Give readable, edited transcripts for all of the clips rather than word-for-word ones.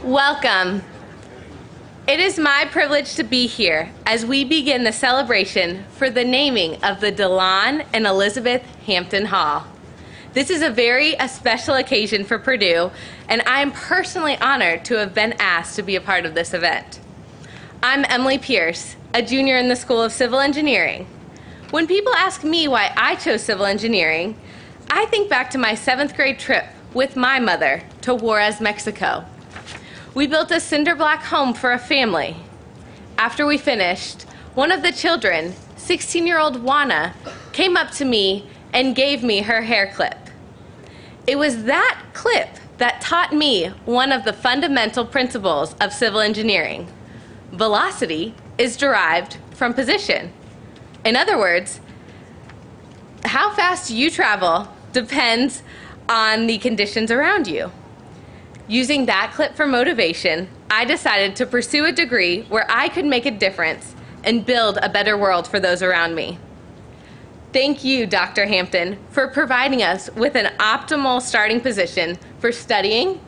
Welcome. It is my privilege to be here as we begin the celebration for the naming of the DeLon and Elizabeth Hampton Hall. This is a very special occasion for Purdue, and I am personally honored to have been asked to be a part of this event. I'm Emily Pierce, a junior in the School of Civil Engineering. When people ask me why I chose civil engineering, I think back to my 7th grade trip with my mother to Juarez, Mexico. We built a cinder block home for a family. After we finished, one of the children, 16-year-old Juana, came up to me and gave me her hair clip. It was that clip that taught me one of the fundamental principles of civil engineering. Velocity is derived from position. In other words, how fast you travel depends on the conditions around you. Using that clip for motivation, I decided to pursue a degree where I could make a difference and build a better world for those around me. Thank you, Dr. Hampton, for providing us with an optimal starting position for studying,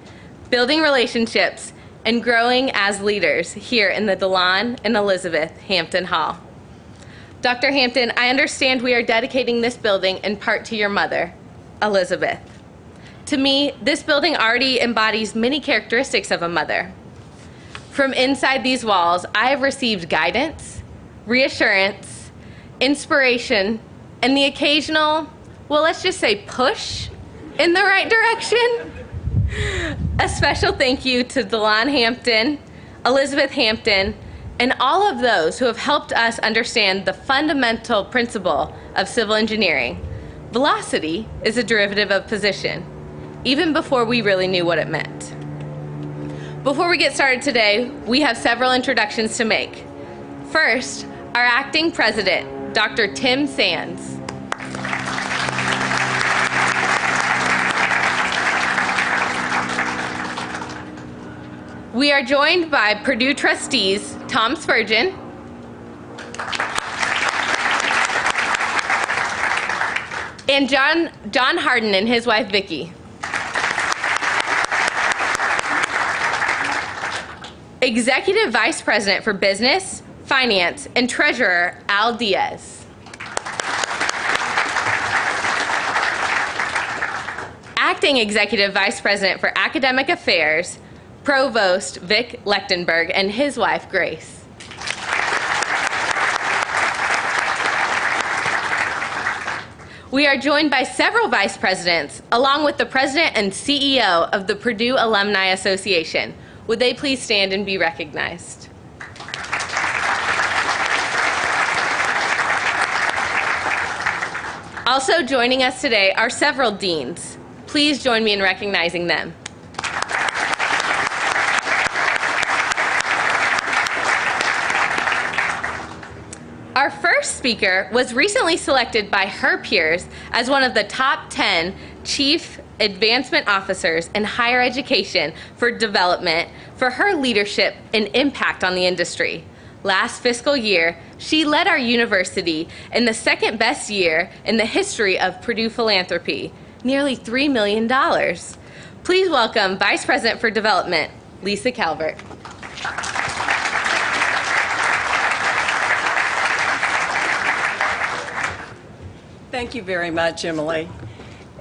building relationships, and growing as leaders here in the DeLon and Elizabeth Hampton Hall. Dr. Hampton, I understand we are dedicating this building in part to your mother, Elizabeth. To me, this building already embodies many characteristics of a mother. From inside these walls, I have received guidance, reassurance, inspiration, and the occasional, well, let's just say push in the right direction. A special thank you to DeLon Hampton, Elizabeth Hampton, and all of those who have helped us understand the fundamental principle of civil engineering. Velocity is a derivative of position, even before we really knew what it meant. Before we get started today, we have several introductions to make. First, our acting president, Dr. Tim Sands. We are joined by Purdue trustees, Tom Spurgeon, and John Harden and his wife, Vicki. Executive Vice President for Business, Finance, and Treasurer, Al Diaz. Acting Executive Vice President for Academic Affairs, Provost Vic Lechtenberg and his wife, Grace. We are joined by several vice presidents, along with the president and CEO of the Purdue Alumni Association. Would they please stand and be recognized? Also joining us today are several deans. Please join me in recognizing them. Our first speaker was recently selected by her peers as one of the top 10 Chief Advancement Officers in higher education for development for her leadership and impact on the industry. Last fiscal year, she led our university in the second best year in the history of Purdue philanthropy, nearly $3 million. Please welcome Vice President for Development, Lisa Calvert. Thank you very much, Emily.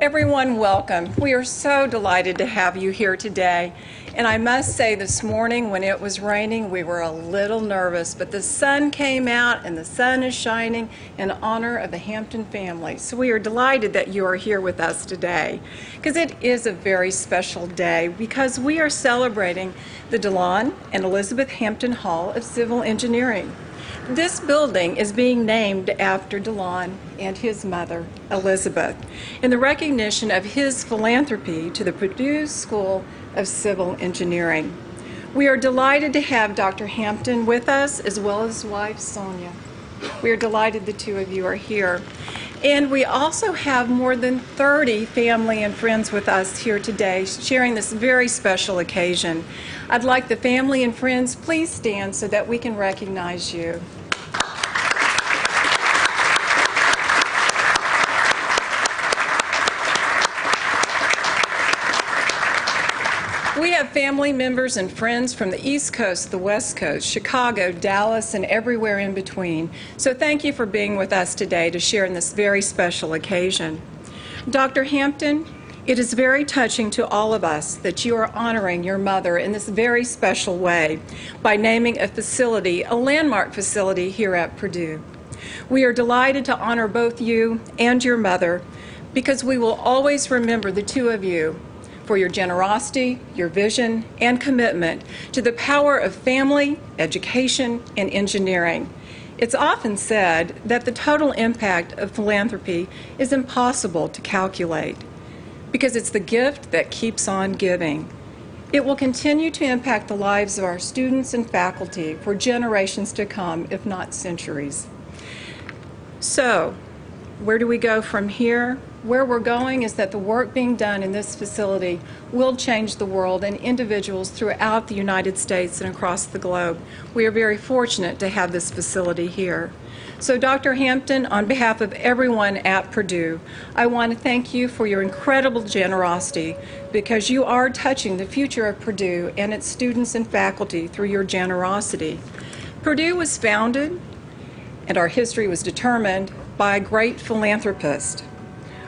Everyone, welcome. We are so delighted to have you here today. And I must say, this morning when it was raining, we were a little nervous, but the sun came out and the sun is shining in honor of the Hampton family. So we are delighted that you are here with us today, because it is a very special day, because we are celebrating the DeLon and Elizabeth Hampton Hall of Civil Engineering. This building is being named after DeLon and his mother, Elizabeth, in the recognition of his philanthropy to the Purdue School of Civil Engineering. We are delighted to have Dr. Hampton with us, as well as his wife, Sonia. We are delighted the two of you are here. And we also have more than 30 family and friends with us here today, sharing this very special occasion. I'd like the family and friends, please stand so that we can recognize you. We have family members and friends from the East Coast, the West Coast, Chicago, Dallas, and everywhere in between. So thank you for being with us today to share in this very special occasion. Dr. Hampton, it is very touching to all of us that you are honoring your mother in this very special way by naming a facility, a landmark facility here at Purdue. We are delighted to honor both you and your mother because we will always remember the two of you for your generosity, your vision, and commitment to the power of family, education, and engineering. It's often said that the total impact of philanthropy is impossible to calculate because it's the gift that keeps on giving. It will continue to impact the lives of our students and faculty for generations to come, if not centuries. So, where do we go from here? Where we're going is that the work being done in this facility will change the world and individuals throughout the United States and across the globe. We are very fortunate to have this facility here. So Dr. Hampton, on behalf of everyone at Purdue, I want to thank you for your incredible generosity because you are touching the future of Purdue and its students and faculty through your generosity. Purdue was founded and our history was determined by a great philanthropist.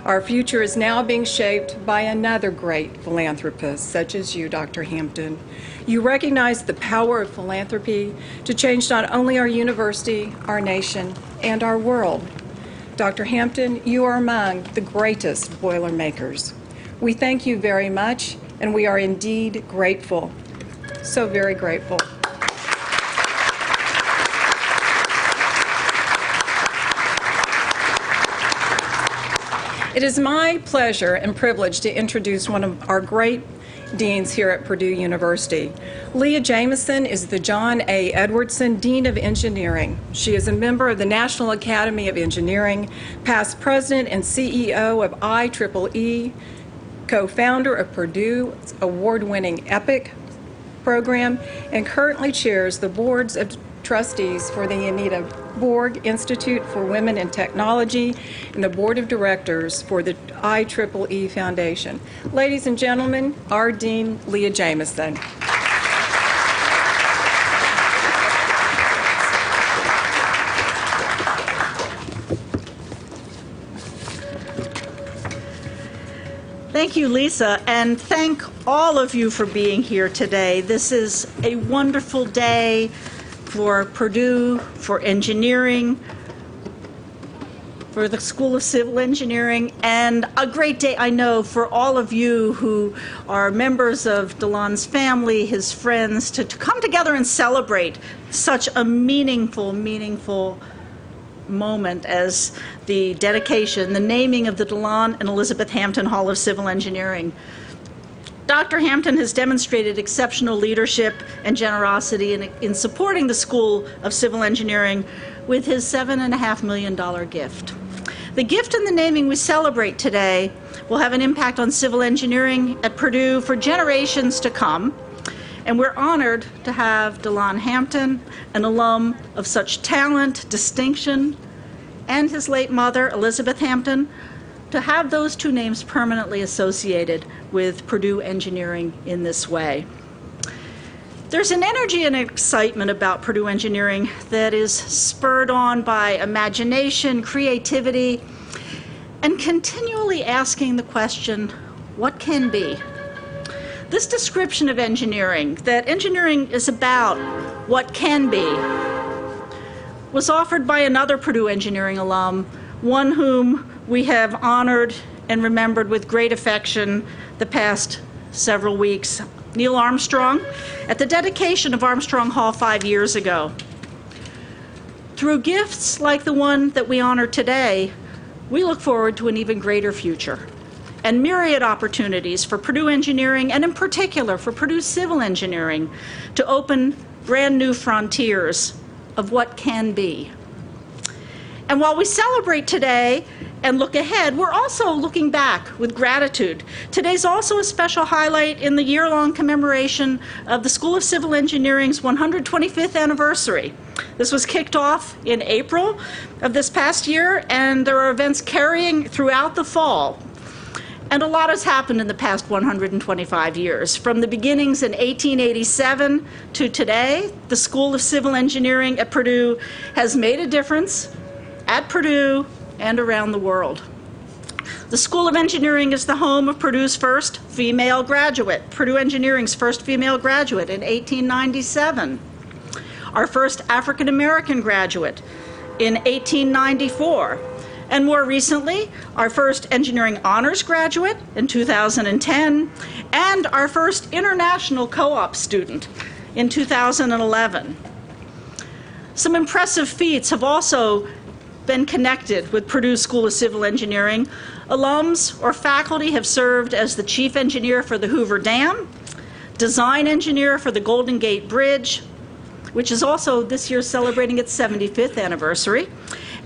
Our future is now being shaped by another great philanthropist, such as you, Dr. Hampton. You recognize the power of philanthropy to change not only our university, our nation, and our world. Dr. Hampton, you are among the greatest Boilermakers. We thank you very much, and we are indeed grateful. So very grateful. It is my pleasure and privilege to introduce one of our great deans here at Purdue University. Leah Jamison is the John A. Edwardson Dean of Engineering. She is a member of the National Academy of Engineering, past president and CEO of IEEE, co-founder of Purdue's award-winning EPIC program, and currently chairs the boards of trustees for the Anita Borg Institute for Women in Technology and the board of directors for the IEEE Foundation. Ladies and gentlemen, our Dean, Leah Jamison. Thank you, Lisa, and thank all of you for being here today. This is a wonderful day for Purdue, for engineering, for the School of Civil Engineering, and a great day, I know, for all of you who are members of DeLon's family, his friends, to come together and celebrate such a meaningful moment as the dedication, the naming of the DeLon and Elizabeth Hampton Hall of Civil Engineering. Dr. Hampton has demonstrated exceptional leadership and generosity in supporting the School of Civil Engineering with his $7.5 million gift. The gift and the naming we celebrate today will have an impact on civil engineering at Purdue for generations to come, and we're honored to have DeLon Hampton, an alum of such talent, distinction, and his late mother, Elizabeth Hampton, to have those two names permanently associated with Purdue engineering in this way. There's an energy and excitement about Purdue engineering that is spurred on by imagination, creativity, and continually asking the question, what can be? This description of engineering, that engineering is about what can be, was offered by another Purdue engineering alum, one whom we have honored and remembered with great affection the past several weeks, Neil Armstrong, at the dedication of Armstrong Hall 5 years ago. Through gifts like the one that we honor today, we look forward to an even greater future and myriad opportunities for Purdue engineering, and in particular for Purdue civil engineering, to open brand new frontiers of what can be. And while we celebrate today and look ahead, we're also looking back with gratitude. Today's also a special highlight in the year-long commemoration of the School of Civil Engineering's 125th anniversary. This was kicked off in April of this past year, and there are events carrying throughout the fall. And a lot has happened in the past 125 years. From the beginnings in 1887 to today, the School of Civil Engineering at Purdue has made a difference at Purdue and around the world. The School of Engineering is the home of Purdue's first female graduate, Purdue Engineering's first female graduate in 1897, our first African American graduate in 1894, and more recently, our first engineering honors graduate in 2010, and our first international co-op student in 2011. Some impressive feats have also been connected with Purdue School of Civil Engineering. Alums or faculty have served as the chief engineer for the Hoover Dam, design engineer for the Golden Gate Bridge, which is also this year celebrating its 75th anniversary,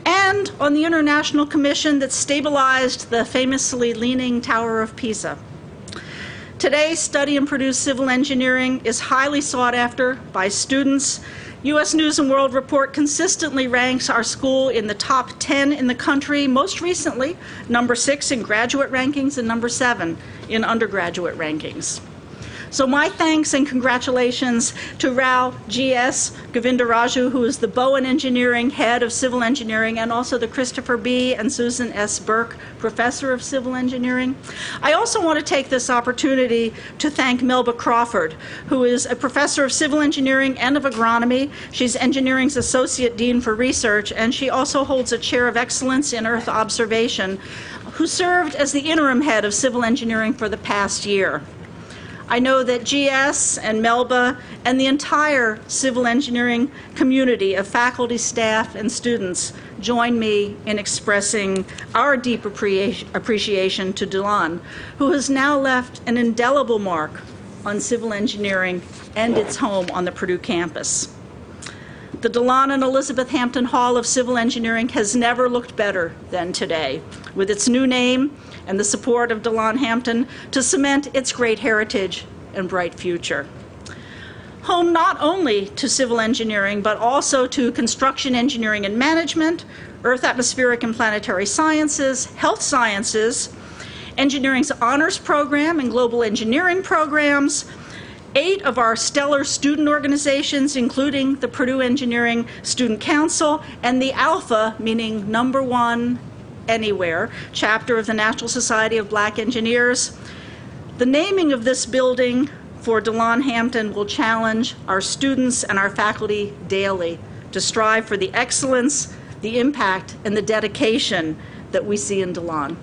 and on the international commission that stabilized the famously leaning Tower of Pisa. Today, study in Purdue Civil Engineering is highly sought after by students. U.S. News & World Report consistently ranks our school in the top 10 in the country, most recently number 6 in graduate rankings and number 7 in undergraduate rankings. So my thanks and congratulations to Rao G.S. Govindaraju, who is the Bowen Engineering Head of Civil Engineering, and also the Christopher B. and Susan S. Burke Professor of Civil Engineering. I also want to take this opportunity to thank Melba Crawford, who is a Professor of Civil Engineering and of Agronomy. She's Engineering's Associate Dean for Research, and she also holds a Chair of Excellence in Earth Observation, who served as the Interim Head of Civil Engineering for the past year. I know that GS and Melba and the entire civil engineering community of faculty, staff, and students join me in expressing our deep appreciation to DeLon, who has now left an indelible mark on civil engineering and its home on the Purdue campus. The DeLon and Elizabeth Hampton Hall of Civil Engineering has never looked better than today, with its new name and the support of DeLon Hampton to cement its great heritage and bright future. Home not only to civil engineering, but also to construction engineering and management, earth, atmospheric, and planetary sciences, health sciences, engineering's honors program and global engineering programs, 8 of our stellar student organizations, including the Purdue Engineering Student Council and the Alpha, meaning number 1 anywhere, chapter of the National Society of Black Engineers. The naming of this building for DeLon Hampton will challenge our students and our faculty daily to strive for the excellence, the impact, and the dedication that we see in DeLon.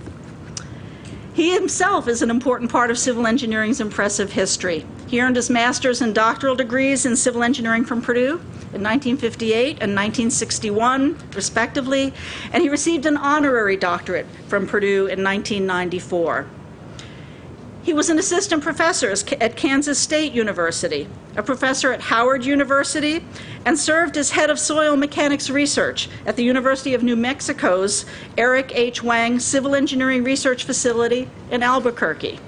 He himself is an important part of civil engineering's impressive history. He earned his master's and doctoral degrees in civil engineering from Purdue in 1958 and 1961, respectively, and he received an honorary doctorate from Purdue in 1994. He was an assistant professor at Kansas State University, a professor at Howard University, and served as head of soil mechanics research at the University of New Mexico's Eric H. Wang Civil Engineering Research Facility in Albuquerque.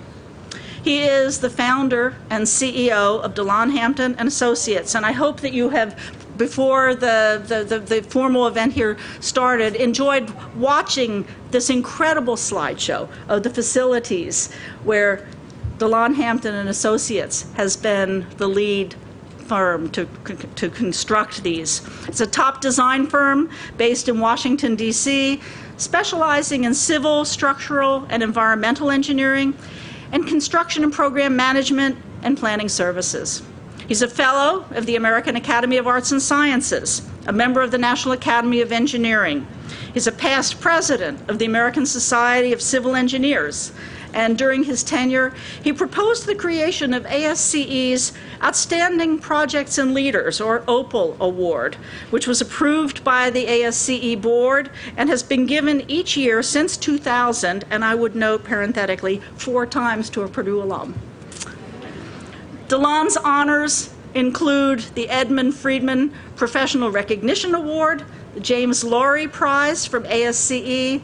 He is the founder and CEO of DeLon Hampton and Associates, and I hope that you have, before the formal event here started, enjoyed watching this incredible slideshow of the facilities where DeLon Hampton and Associates has been the lead firm to construct these. It's a top design firm based in Washington, D.C., specializing in civil, structural, and environmental engineering, and construction and program management and planning services. He's a fellow of the American Academy of Arts and Sciences, a member of the National Academy of Engineering. He's a past president of the American Society of Civil Engineers, and during his tenure, he proposed the creation of ASCE's Outstanding Projects and Leaders, or OPAL Award, which was approved by the ASCE board and has been given each year since 2000, and I would note parenthetically, 4 times to a Purdue alum. DeLon's honors include the Edmund Friedman Professional Recognition Award, the James Laurie Prize from ASCE,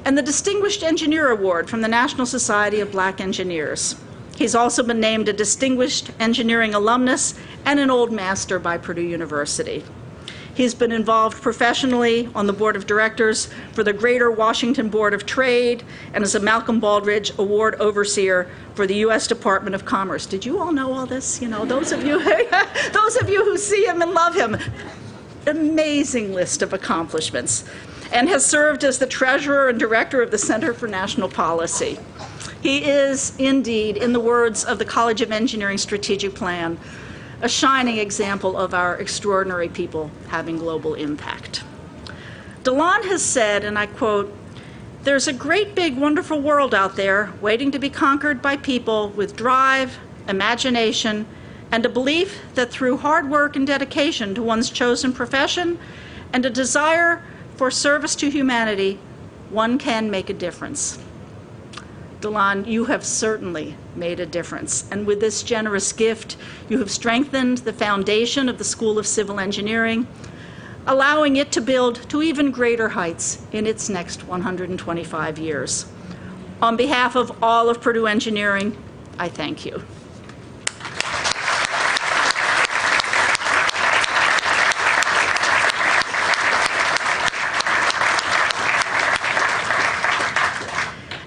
and the Distinguished Engineer Award from the National Society of Black Engineers. He's also been named a Distinguished Engineering Alumnus and an Old Master by Purdue University. He's been involved professionally on the board of directors for the Greater Washington Board of Trade and as a Malcolm Baldrige Award Overseer for the U.S. Department of Commerce. Did you all know all this? You know, those of you who see him and love him. Amazing list of accomplishments. And has served as the treasurer and director of the Center for National Policy. He is indeed, in the words of the College of Engineering Strategic Plan, a shining example of our extraordinary people having global impact. DeLon has said, and I quote, "There's a great big wonderful world out there waiting to be conquered by people with drive, imagination, and a belief that through hard work and dedication to one's chosen profession and a desire for service to humanity, one can make a difference." DeLon, you have certainly made a difference. And with this generous gift, you have strengthened the foundation of the School of Civil Engineering, allowing it to build to even greater heights in its next 125 years. On behalf of all of Purdue Engineering, I thank you.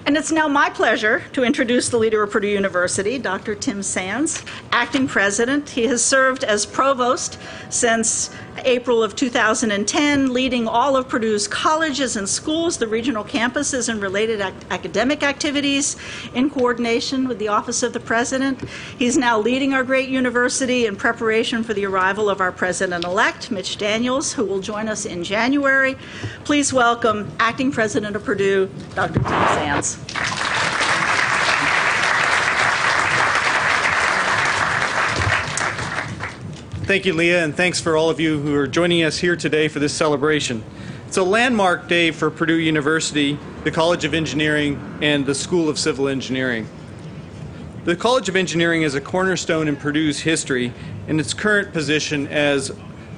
And it's now my pleasure to introduce the leader of Purdue University, Dr. Tim Sands, acting president. He has served as provost since April of 2010, leading all of Purdue's colleges and schools, the regional campuses, and related academic activities in coordination with the Office of the President. He's now leading our great university in preparation for the arrival of our president-elect, Mitch Daniels, who will join us in January. Please welcome acting president of Purdue, Dr. Tim Sands. Thank you, Leah, and thanks for all of you who are joining us here today for this celebration. It's a landmark day for Purdue University, the College of Engineering, and the School of Civil Engineering. The College of Engineering is a cornerstone in Purdue's history and its current position as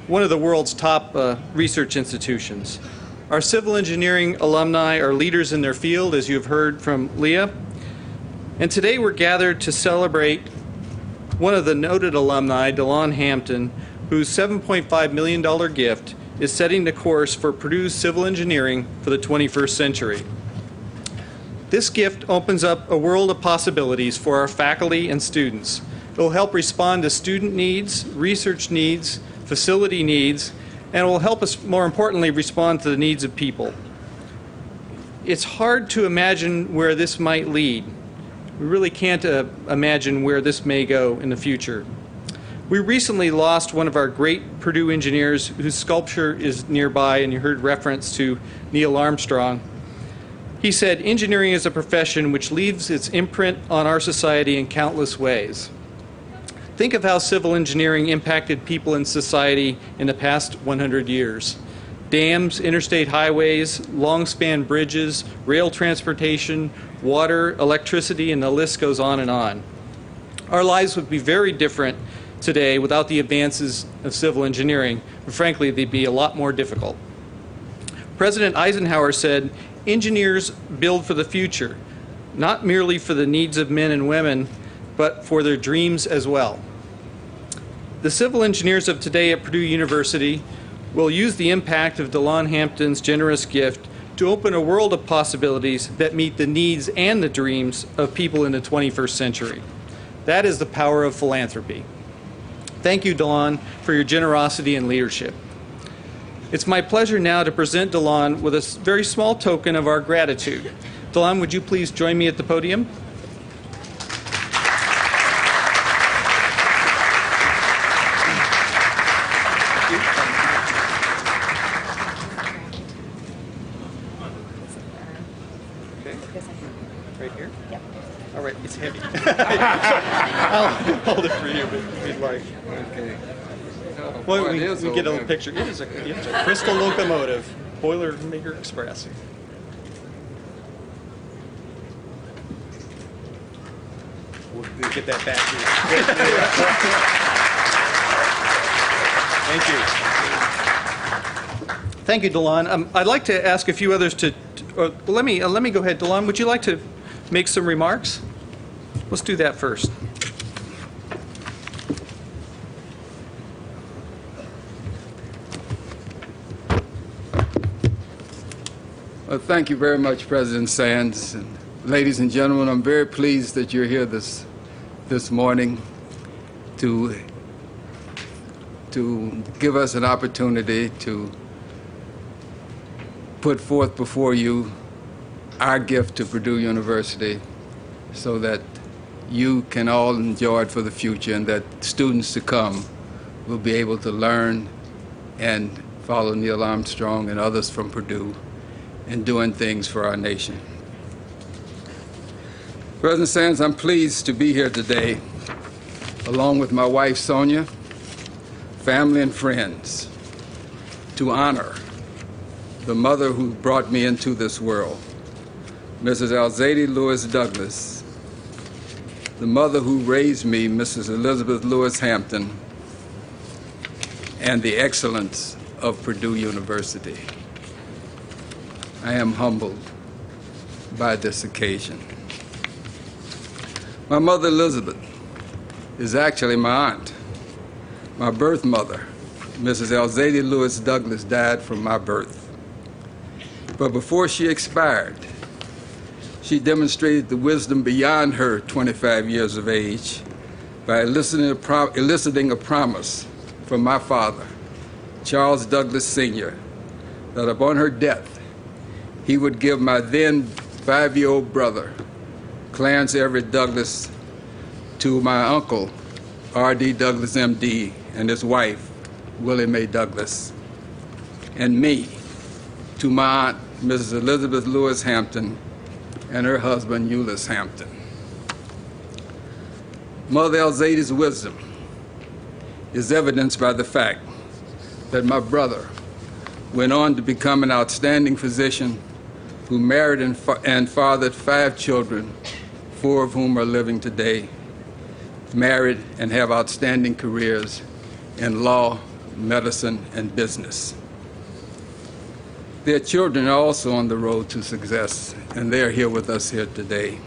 one of the world's top research institutions. Our civil engineering alumni are leaders in their field, as you have heard from Leah. And today we're gathered to celebrate one of the noted alumni, DeLon Hampton, whose $7.5 million gift is setting the course for Purdue's civil engineering for the 21st century. This gift opens up a world of possibilities for our faculty and students. It will help respond to student needs, research needs, facility needs, and it will help us, more importantly, respond to the needs of people. It's hard to imagine where this might lead. We really can't imagine where this may go in the future. We recently lost one of our great Purdue engineers whose sculpture is nearby, and you heard reference to Neil Armstrong. He said, "Engineering is a profession which leaves its imprint on our society in countless ways." Think of how civil engineering impacted people in society in the past 100 years. Dams, interstate highways, long-span bridges, rail transportation, water, electricity, and the list goes on and on. Our lives would be very different today without the advances of civil engineering, but frankly, they'd be a lot more difficult. President Eisenhower said, "Engineers build for the future, not merely for the needs of men and women, but for their dreams as well." The civil engineers of today at Purdue University will use the impact of DeLon Hampton's generous gift to open a world of possibilities that meet the needs and the dreams of people in the 21st century. That is the power of philanthropy. Thank you, DeLon, for your generosity and leadership. It's my pleasure now to present DeLon with a very small token of our gratitude. DeLon, would you please join me at the podium? Right here? Yep. All right, it's heavy. I'll hold it for you if you'd like. Okay. Well, we get a little picture. It is a crystal locomotive, Boilermaker Express. We'll get that back to you. Thank you. Thank you, DeLon. I'd like to ask a few others to let me go ahead. DeLon, would you like to make some remarks? Let's do that first. Well, thank you very much, President Sands. And ladies and gentlemen, I'm very pleased that you're here this morning to give us an opportunity to put forth before you our gift to Purdue University so that you can all enjoy it for the future and that students to come will be able to learn and follow Neil Armstrong and others from Purdue in doing things for our nation. President Sands, I'm pleased to be here today along with my wife Sonia, family and friends, to honor the mother who brought me into this world, Mrs. Alzady Lewis Douglas, the mother who raised me, Mrs. Elizabeth Lewis Hampton, and the excellence of Purdue University. I am humbled by this occasion. My mother, Elizabeth, is actually my aunt. My birth mother, Mrs. Alzady Lewis Douglas, died from my birth. But before she expired, she demonstrated the wisdom beyond her 25 years of age by eliciting a promise from my father, Charles Douglas Sr., that upon her death, he would give my then 5-year-old brother, Clarence Everett Douglas, to my uncle, R.D. Douglas, M.D., and his wife, Willie Mae Douglas, and me to my aunt, Mrs. Elizabeth Lewis Hampton, and her husband, Euless Hampton. Mother Alzady's wisdom is evidenced by the fact that my brother went on to become an outstanding physician who married and fathered 5 children, 4 of whom are living today, married and have outstanding careers in law, medicine, and business. Their children are also on the road to success, and they are here with us here today.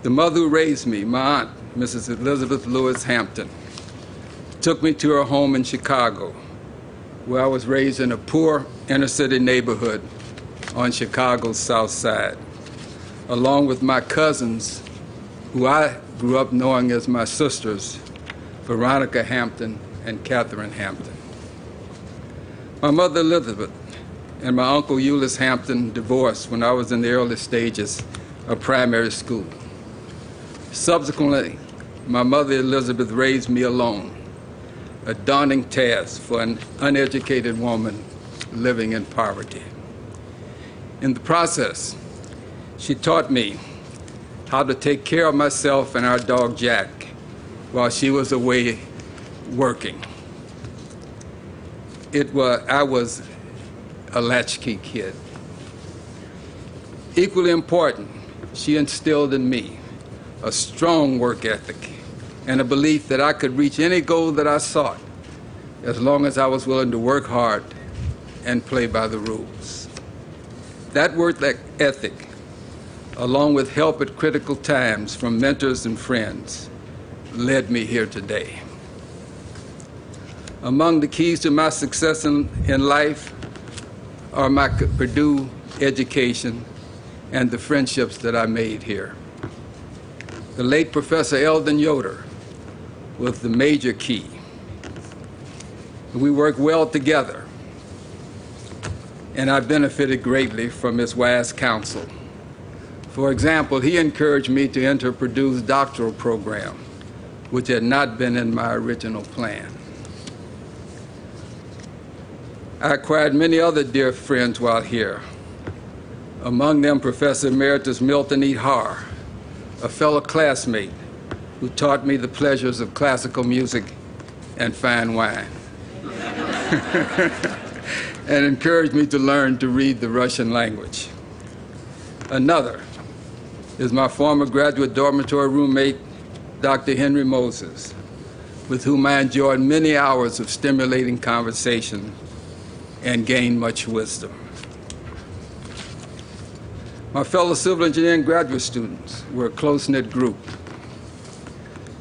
The mother who raised me, my aunt, Mrs. Elizabeth Lewis Hampton, took me to her home in Chicago, where I was raised in a poor inner-city neighborhood on Chicago's South Side, along with my cousins, who I grew up knowing as my sisters, Veronica Hampton and Catherine Hampton. My mother, Elizabeth, and my uncle, Euless Hampton, divorced when I was in the early stages of primary school. Subsequently, my mother, Elizabeth, raised me alone, a daunting task for an uneducated woman living in poverty. In the process, she taught me how to take care of myself and our dog Jack while she was away working. I was a latchkey kid. Equally important, she instilled in me a strong work ethic and a belief that I could reach any goal that I sought as long as I was willing to work hard and play by the rules. That work ethic, along with help at critical times from mentors and friends, led me here today. Among the keys to my success in life are my Purdue education and the friendships that I made here. The late Professor Eldon Yoder was the major key. We worked well together, and I benefited greatly from his wise counsel. For example, he encouraged me to enter Purdue's doctoral program, which had not been in my original plan. I acquired many other dear friends while here, among them Professor Emeritus Milton E. Haar, a fellow classmate who taught me the pleasures of classical music and fine wine, and encouraged me to learn to read the Russian language. Another is my former graduate dormitory roommate, Dr. Henry Moses, with whom I enjoyed many hours of stimulating conversation and gained much wisdom. My fellow civil engineering graduate students were a close-knit group.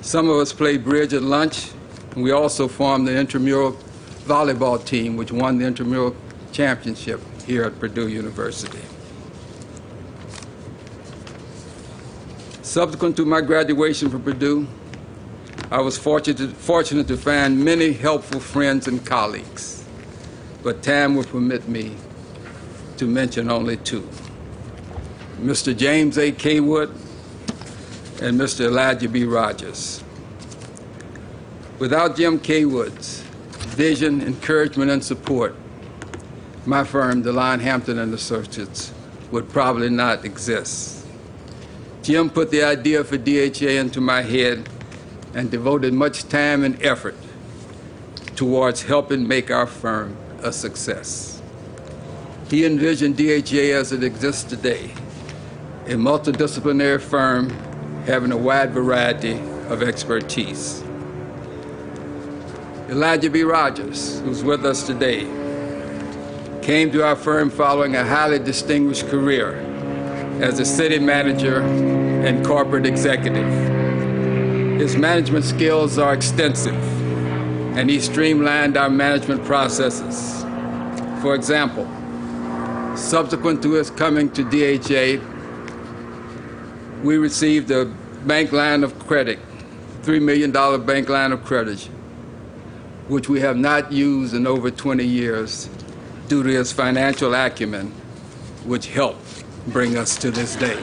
Some of us played bridge at lunch, and we also formed the intramural volleyball team, which won the intramural championship here at Purdue University. Subsequent to my graduation from Purdue, I was fortunate to find many helpful friends and colleagues, but time will permit me to mention only two: Mr. James A. Kaywood and Mr. Elijah B. Rogers. Without Jim Kaywood's vision, encouragement, and support, my firm, DeLon, Hampton & Associates, would probably not exist. Jim put the idea for DHA into my head and devoted much time and effort towards helping make our firm a success. He envisioned DHA as it exists today, a multidisciplinary firm having a wide variety of expertise. Elijah B. Rogers, who's with us today, came to our firm following a highly distinguished career as a city manager and corporate executive. His management skills are extensive, and he streamlined our management processes. For example, subsequent to his coming to DHA, we received a bank line of credit, $3 million bank line of credit, which we have not used in over 20 years due to his financial acumen, which helped bring us to this day.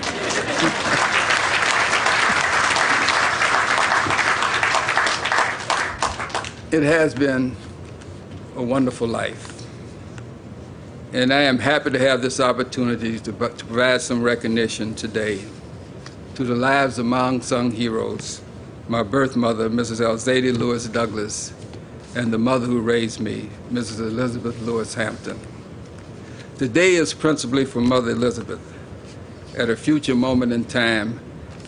It has been a wonderful life, and I am happy to have this opportunity to provide some recognition today to the lives of my unsung heroes, my birth mother, Mrs. Elzadie Lewis Douglas, and the mother who raised me, Mrs. Elizabeth Lewis Hampton. Today is principally for Mother Elizabeth. At a future moment in time,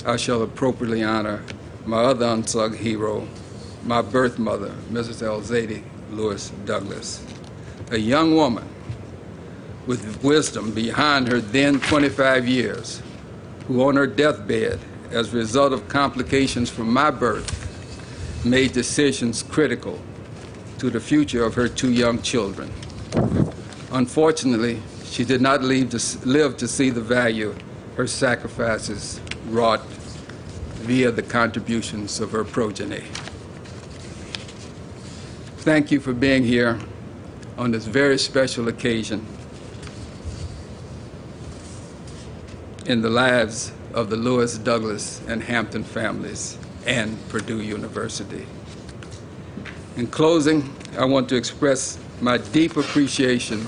I shall appropriately honor my other unsung hero, my birth mother, Mrs. Elzadie Lewis Douglas, a young woman with wisdom behind her then 25 years, who on her deathbed, as a result of complications from my birth, made decisions critical to the future of her two young children. Unfortunately, she did not live to see the value her sacrifices wrought via the contributions of her progeny. Thank you for being here on this very special occasion in the lives of the Lewis, Douglas, and Hampton families and Purdue University. In closing, I want to express my deep appreciation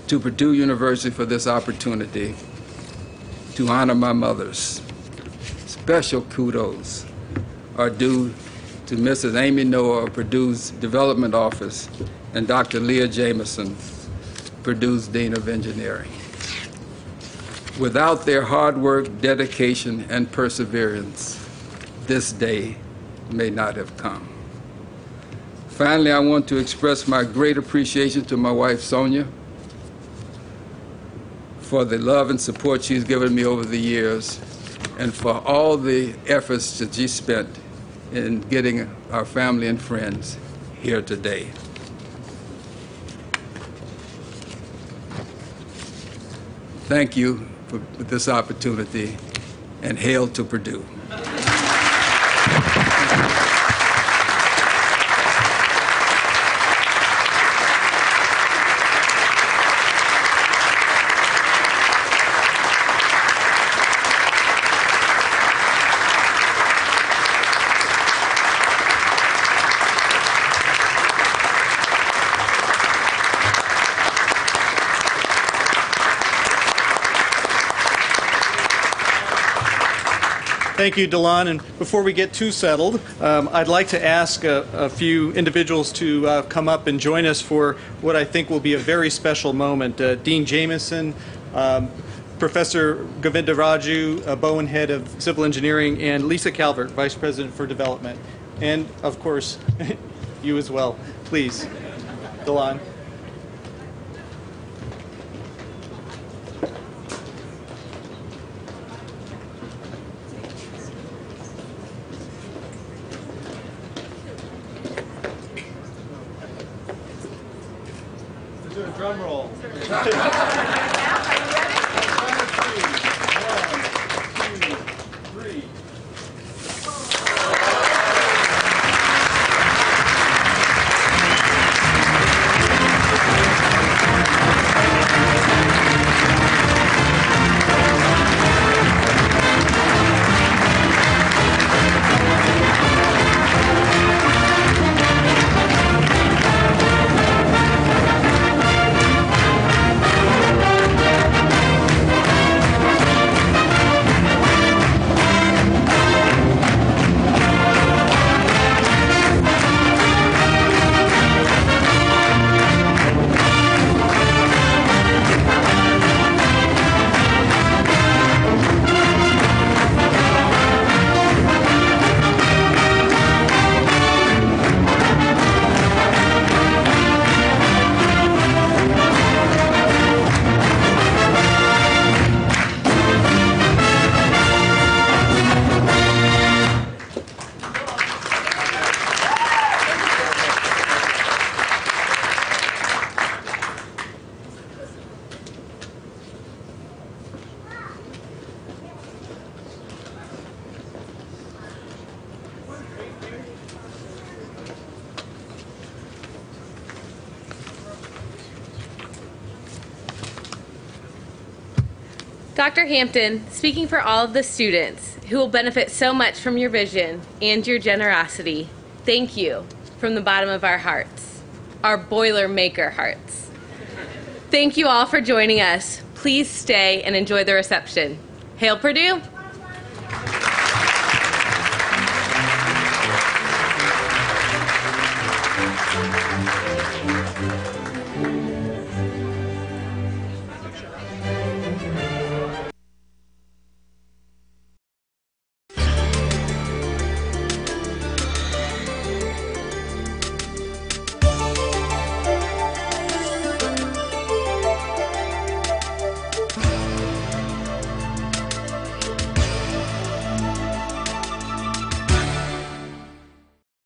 to Purdue University for this opportunity to honor my mothers. Special kudos are due to Mrs. Amy Noah of Purdue's Development Office and Dr. Leah Jameson, Purdue's Dean of Engineering. Without their hard work, dedication, and perseverance, this day may not have come. Finally, I want to express my great appreciation to my wife, Sonia, for the love and support she's given me over the years, and for all the efforts that she spent in getting our family and friends here today. Thank you for this opportunity, and hail to Purdue. Thank you, DeLon. And before we get too settled, I'd like to ask a few individuals to come up and join us for what I think will be a very special moment. Dean Jameson, Professor Govinda Raju, Bowen Head of Civil Engineering, and Lisa Calvert, Vice President for Development. And, of course, you as well. Please, DeLon. Drum roll. Dr. Hampton, speaking for all of the students who will benefit so much from your vision and your generosity, thank you from the bottom of our hearts, our Boilermaker hearts. Thank you all for joining us. Please stay and enjoy the reception. Hail Purdue!